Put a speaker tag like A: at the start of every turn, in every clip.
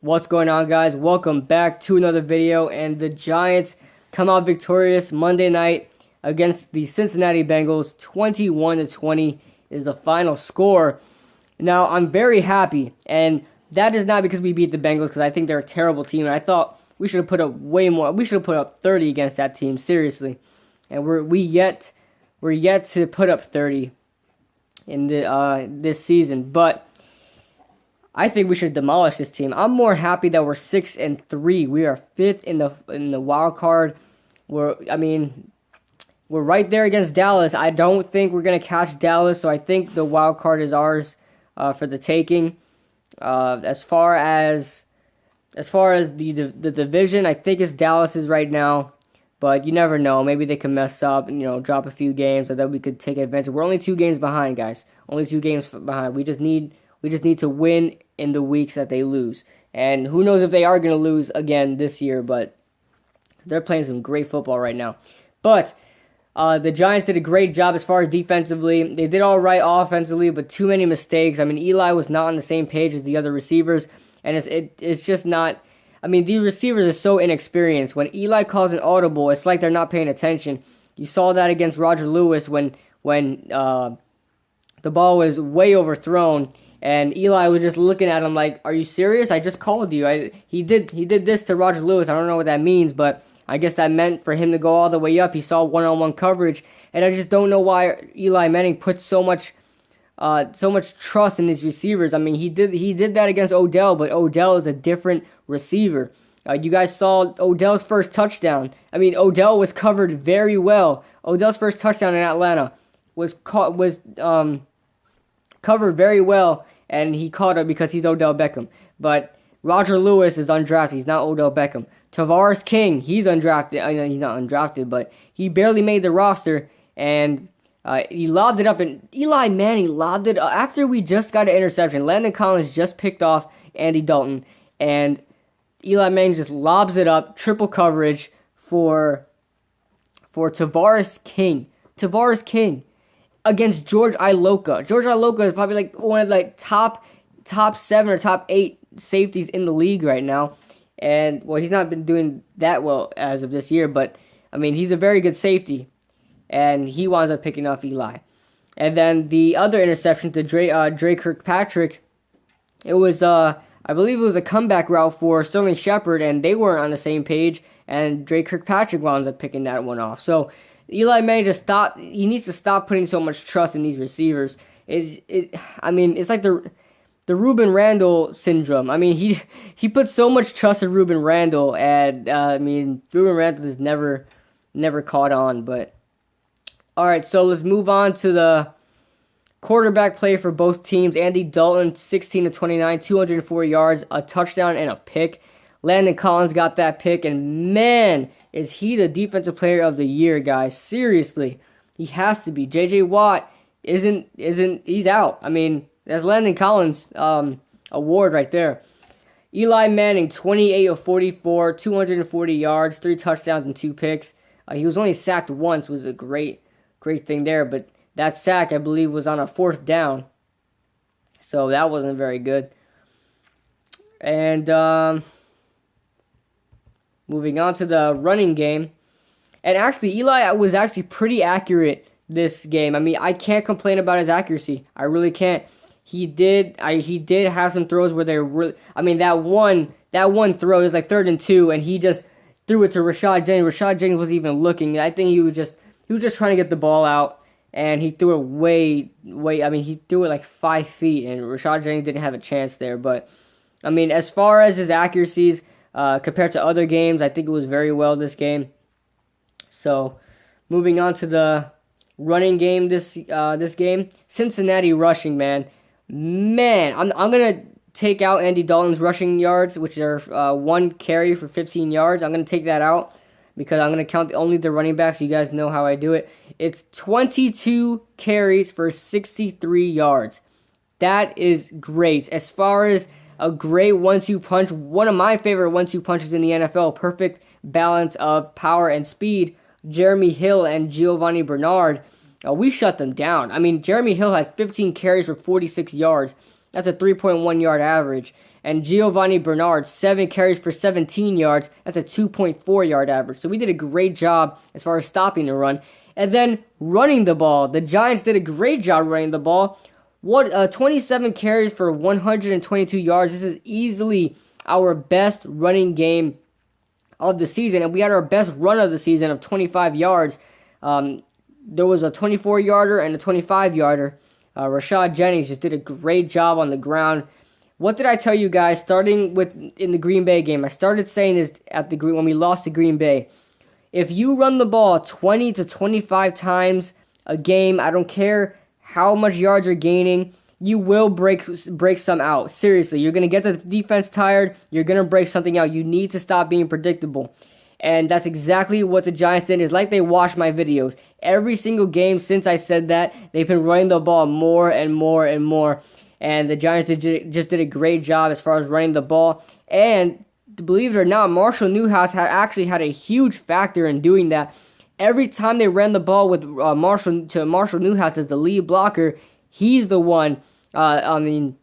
A: What's going on, guys? Welcome back to another video. And the Giants come out victorious Monday night against the Cincinnati Bengals. 21-20 is the final score. Now, I'm very happy, and that is not because we beat the Bengals, because I think they're a terrible team, and I thought we should have put up way more. We should have put up 30 against that team, seriously. And we're yet to put up 30 in this season, but I think we should demolish this team. I'm more happy that we're 6-3. We are 5th in the wild card. We're right there against Dallas. I don't think we're gonna catch Dallas, so I think the wild card is ours for the taking. As far as the division, I think it's Dallas's right now, but you never know. Maybe they can mess up and drop a few games so that we could take advantage. We're only 2 games behind, guys. Only 2 games behind. We just need to win in the weeks that they lose. And who knows if they are going to lose again this year, but they're playing some great football right now. But the Giants did a great job as far as defensively. They did all right offensively, but too many mistakes. Eli was not on the same page as the other receivers, and it's just not. These receivers are so inexperienced. When Eli calls an audible, it's like they're not paying attention. You saw that against Roger Lewis when the ball was way overthrown, and Eli was just looking at him like, "Are you serious? I just called you." He did this to Roger Lewis. I don't know what that means, but I guess that meant for him to go all the way up. He saw one-on-one coverage, and I just don't know why Eli Manning put so much trust in his receivers. He did that against Odell, but Odell is a different receiver. You guys saw Odell's first touchdown. Odell was covered very well. Odell's first touchdown in Atlanta was covered very well, and he caught it because he's Odell Beckham. But Roger Lewis is undrafted. He's not Odell Beckham. Tavares King, he's undrafted. I know he's not undrafted, but he barely made the roster, and he lobbed it up, and Eli Manning lobbed it up after we just got an interception. Landon Collins just picked off Andy Dalton, and Eli Manning just lobs it up, triple coverage for Tavares King. Tavares King against George Iloka. George Iloka is probably one of the top 7 or top 8 safeties in the league right now. And, well, he's not been doing that well as of this year, but, he's a very good safety. And he winds up picking off Eli. And then the other interception to Dre Kirkpatrick, it was, I believe it was a comeback route for Sterling Shepard, and they weren't on the same page, and Dre Kirkpatrick winds up picking that one off. So, Eli Manning he needs to stop putting so much trust in these receivers. It's like the Ruben Randall syndrome. He put so much trust in Ruben Randall, and Ruben Randall has never caught on. But all right, so let's move on to the quarterback play for both teams. Andy Dalton, 16-29, 204 yards, a touchdown, and a pick. Landon Collins got that pick, and man, is he the defensive player of the year, guys? Seriously, he has to be. J.J. Watt he's out. That's Landon Collins' award right there. Eli Manning, 28 of 44, 240 yards, 3 touchdowns, and 2 picks. He was only sacked once, was a great thing there, but that sack, I believe, was on a 4th down. So that wasn't very good. And moving on to the running game. And actually, Eli was actually pretty accurate this game. I can't complain about his accuracy. I really can't. He did have some throws where they were really, that one throw is like 3rd and 2, and he just threw it to Rashad Jennings. Rashad Jennings wasn't even looking. I think he was just trying to get the ball out, and he threw it way. He threw it like 5 feet, and Rashad Jennings didn't have a chance there. But as far as his accuracies compared to other games, I think it was very well this game. So, moving on to the running game this game, Cincinnati rushing, man, I'm gonna take out Andy Dalton's rushing yards, which are 1 carry for 15 yards. I'm gonna take that out because I'm gonna count only the running backs. You guys know how I do it. It's 22 carries for 63 yards. That is great. As far as a great 1-2 punch, one of my favorite 1-2 punches in the NFL, perfect balance of power and speed. Jeremy Hill and Giovanni Bernard, we shut them down. Jeremy Hill had 15 carries for 46 yards. That's a 3.1 yard average. And Giovanni Bernard, 7 carries for 17 yards. That's a 2.4 yard average. So we did a great job as far as stopping the run. And then running the ball. The Giants did a great job running the ball. 27 carries for 122 yards. This is easily our best running game of the season. And we had our best run of the season of 25 yards. There was a 24-yarder and a 25-yarder. Rashad Jennings just did a great job on the ground. What did I tell you guys starting with in the Green Bay game? I started saying this when we lost to Green Bay. If you run the ball 20 to 25 times a game, I don't care how much yards you're gaining, you will break some out. Seriously, you're going to get the defense tired. You're going to break something out. You need to stop being predictable. And that's exactly what the Giants did. It's like they watched my videos. Every single game since I said that, they've been running the ball more and more and more. And the Giants just did a great job as far as running the ball. And believe it or not, Marshall Newhouse actually had a huge factor in doing that. Every time they ran the ball with Marshall Newhouse as the lead blocker, he's the one. The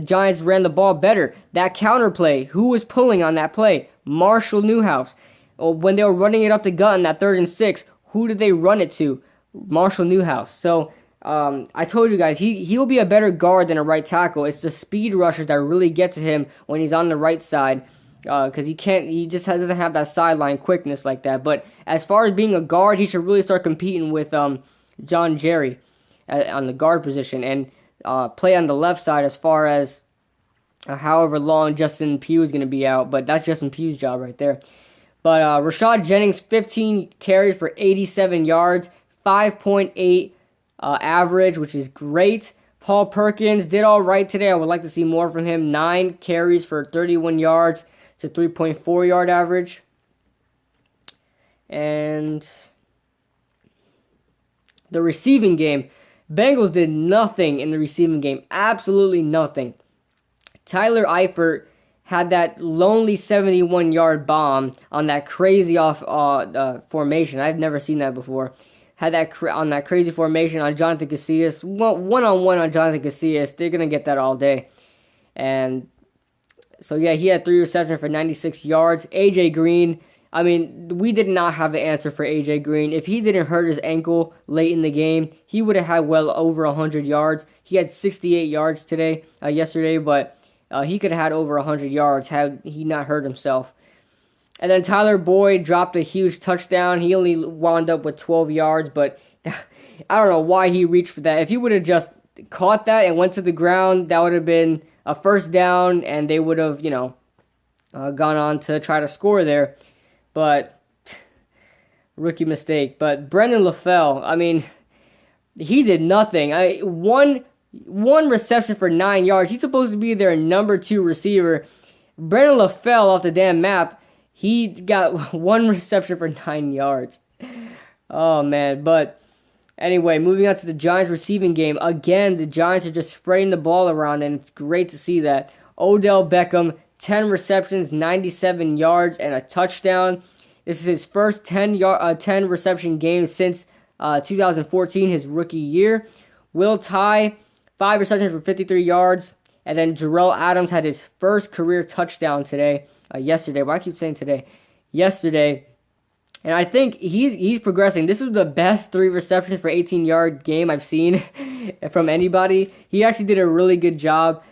A: Giants ran the ball better. That counter play, who was pulling on that play? Marshall Newhouse. When they were running it up the gut in that 3rd and 6, who did they run it to? Marshall Newhouse. So I told you guys, he'll be a better guard than a right tackle. It's the speed rushers that really get to him when he's on the right side, because he just doesn't have that sideline quickness like that. But as far as being a guard, he should really start competing with John Jerry on the guard position and play on the left side as far as however long Justin Pugh is going to be out. But that's Justin Pugh's job right there. But Rashad Jennings, 15 carries for 87 yards, 5.8 average, which is great. Paul Perkins did all right today. I would like to see more from him. 9 carries for 31 yards to 3.4 yard average. And the receiving game, Bengals did nothing in the receiving game. Absolutely nothing. Tyler Eifert had that lonely 71-yard bomb on that crazy formation. I've never seen that before. Had that on that crazy formation on Jonathan Casillas. One-on-one on Jonathan Casillas. They're going to get that all day. And so, yeah, he had 3 receptions for 96 yards. A.J. Green, I mean, we did not have an answer for A.J. Green. If he didn't hurt his ankle late in the game, he would have had well over 100 yards. He had 68 yards yesterday, but he could have had over 100 yards had he not hurt himself. And then Tyler Boyd dropped a huge touchdown. He only wound up with 12 yards, but I don't know why he reached for that. If he would have just caught that and went to the ground, that would have been a first down, and they would have, gone on to try to score there. But rookie mistake. But Brendan LaFell, I mean, he did nothing. One reception for 9 yards. He's supposed to be their number 2 receiver. Brendan LaFell off the damn map. He got 1 reception for 9 yards. Oh, man. But anyway, moving on to the Giants receiving game. Again, the Giants are just spreading the ball around, and it's great to see that. Odell Beckham, 10 receptions, 97 yards, and a touchdown. This is his first 10 reception game since 2014, his rookie year. Will Tye, 5 receptions for 53 yards. And then Jarrell Adams had his first career touchdown yesterday. Why do I keep saying today? Yesterday. And I think he's progressing. This is the best 3 receptions for 18-yard game I've seen from anybody. He actually did a really good job.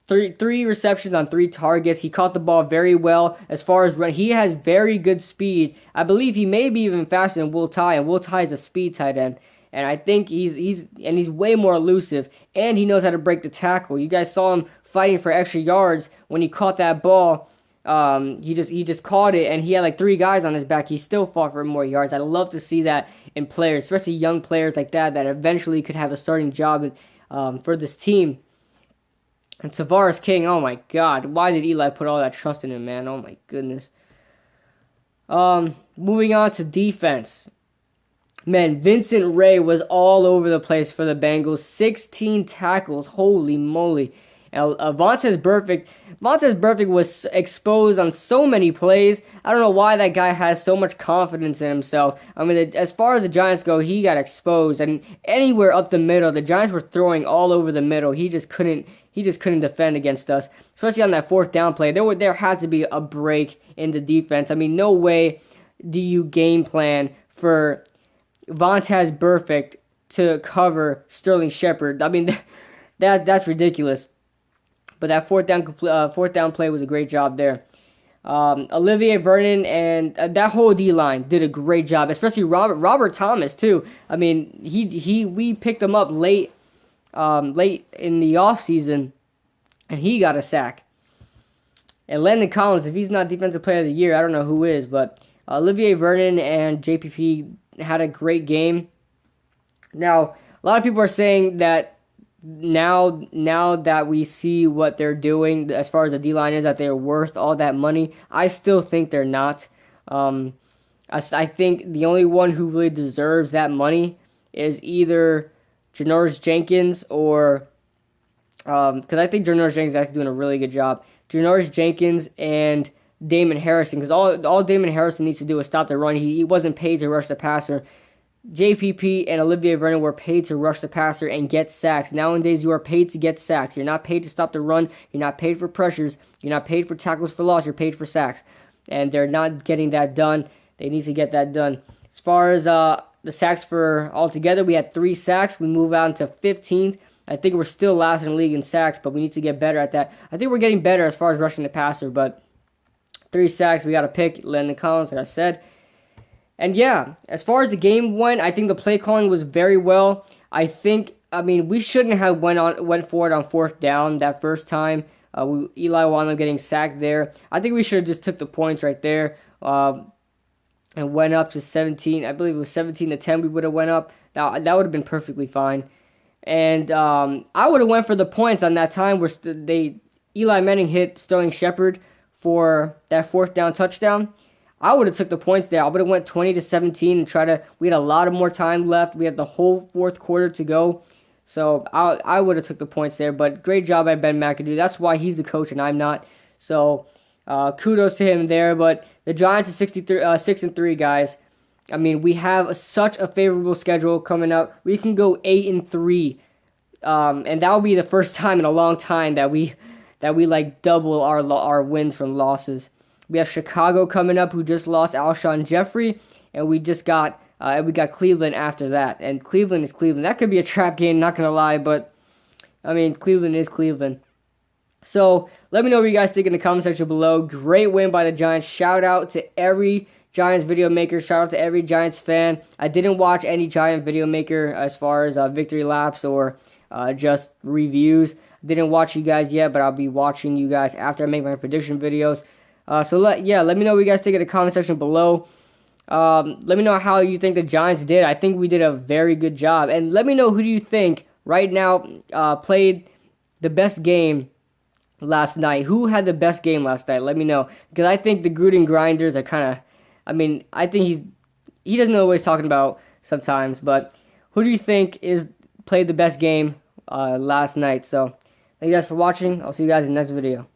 A: Three receptions on 3 targets. He caught the ball very well as far as run. He has very good speed. I believe he may be even faster than Will Tye, and Will Tye is a speed tight end. And I think he's way more elusive, and he knows how to break the tackle. You guys saw him fighting for extra yards when he caught that ball. He just caught it, and he had like 3 guys on his back. He still fought for more yards. I love to see that in players, especially young players like that eventually could have a starting job for this team. And Tavares King, oh my God, why did Eli put all that trust in him, man? Oh my goodness. Moving on to defense. Man, Vincent Ray was all over the place for the Bengals. 16 tackles, holy moly. Vontaze Burfict was exposed on so many plays. I don't know why that guy has so much confidence in himself. I mean, as far as the Giants go, he got exposed. And anywhere up the middle, the Giants were throwing all over the middle. He he just couldn't defend against us, especially on that fourth down play. There had to be a break in the defense. I mean, no way do you game plan for Vontaze Burfict to cover Sterling Shepard. I mean, that's ridiculous. But that fourth down play was a great job there. Olivier Vernon and that whole D-line did a great job, especially Robert Thomas too. I mean, we picked him up late in the offseason, and he got a sack. And Landon Collins, if he's not Defensive Player of the Year, I don't know who is, but Olivier Vernon and JPP had a great game. Now, a lot of people are saying that now that we see what they're doing as far as the D-line is, that they're worth all that money. I still think they're not. I think the only one who really deserves that money is either Janoris Jenkins or because I think Janoris Jenkins is actually doing a really good job. Janoris Jenkins and Damon Harrison, because all Damon Harrison needs to do is stop the run. He wasn't paid to rush the passer. JPP and Olivier Vernon were paid to rush the passer and get sacks. Nowadays, you are paid to get sacks. You're not paid to stop the run. You're not paid for pressures. You're not paid for tackles for loss. You're paid for sacks. And they're not getting that done. They need to get that done. As far as the sacks for altogether, we had 3 sacks. We move on to 15th. I think we're still last in the league in sacks, but we need to get better at that. I think we're getting better as far as rushing the passer, but 3 sacks. We got to pick Landon Collins, like I said. And yeah, as far as the game went, I think the play calling was very well. I mean, we shouldn't have went for it on 4th down that first time. Eli wound up getting sacked there. I think we should have just took the points right there and went up to 17. I believe it was 17-10 we would have went up. That would have been perfectly fine. And I would have went for the points on that time where Eli Manning hit Sterling Shepard for that 4th down touchdown. I would have took the points there. I would have went 20-17 and we had a lot of more time left. We had the whole 4th quarter to go. So I would have took the points there. But great job by Ben McAdoo. That's why he's the coach and I'm not. So kudos to him there. But the Giants are 6-3, guys. I mean, we have such a favorable schedule coming up. We can go 8-3. And that will be the first time in a long time that we like double our wins from losses. We have Chicago coming up, who just lost Alshon Jeffrey, and we got Cleveland after that. And Cleveland is Cleveland. That could be a trap game, not gonna lie, but I mean, Cleveland is Cleveland. So let me know what you guys think in the comment section below. Great win by the Giants. Shout out to every Giants video maker. Shout out to every Giants fan. I didn't watch any Giant video maker as far as victory laps or just reviews. Didn't watch you guys yet, but I'll be watching you guys after I make my prediction videos. So let me know what you guys think in the comment section below. Let me know how you think the Giants did. I think we did a very good job. And let me know who do you think right now played the best game last night. Who had the best game last night? Let me know. Because I think the Gruden Grinders are kind of, I mean, I think he doesn't know what he's talking about sometimes. But who do you think played the best game last night? So thank you guys for watching. I'll see you guys in the next video.